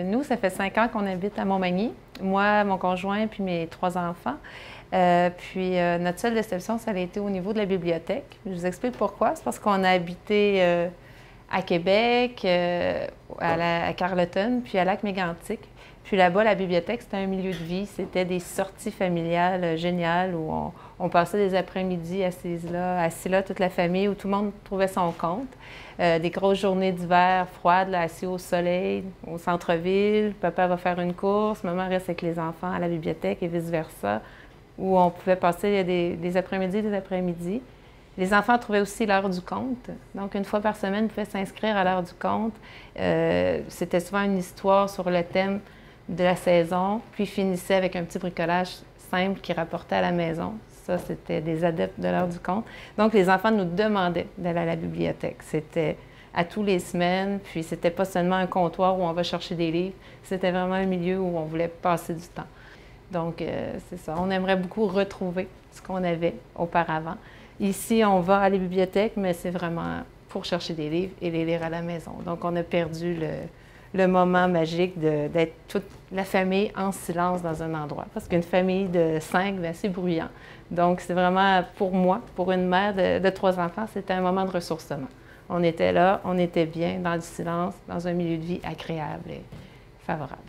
Nous, ça fait 5 ans qu'on habite à Montmagny, moi, mon conjoint, puis mes 3 enfants. Notre seule déception, ça a été au niveau de la bibliothèque. Je vous explique pourquoi. C'est parce qu'on a habité à Québec, à Carleton, puis à Lac-Mégantic. Puis là-bas, la bibliothèque, c'était un milieu de vie. C'était des sorties familiales géniales où on passait des après-midi assis là, toute la famille, où tout le monde trouvait son compte. Des grosses journées d'hiver froides, là, assis au soleil, au centre-ville. Papa va faire une course, maman reste avec les enfants à la bibliothèque et vice-versa, où on pouvait passer des après-midi. Les enfants trouvaient aussi l'heure du conte. Donc, une fois par semaine, ils pouvaient s'inscrire à l'heure du conte. C'était souvent une histoire sur le thème de la saison, puis finissait avec un petit bricolage simple qu'ils rapportaient à la maison. Ça, c'était des adeptes de l'heure du conte. Donc, les enfants nous demandaient d'aller à la bibliothèque. C'était à tous les semaines, puis c'était pas seulement un comptoir où on va chercher des livres, c'était vraiment un milieu où on voulait passer du temps. Donc, c'est ça. On aimerait beaucoup retrouver ce qu'on avait auparavant. Ici, on va à la bibliothèque, mais c'est vraiment pour chercher des livres et les lire à la maison. Donc, on a perdu le moment magique d'être toute la famille en silence dans un endroit. Parce qu'une famille de 5, c'est bruyant. Donc, c'est vraiment, pour moi, pour une mère de 3 enfants, c'était un moment de ressourcement. On était là, on était bien, dans le silence, dans un milieu de vie agréable et favorable.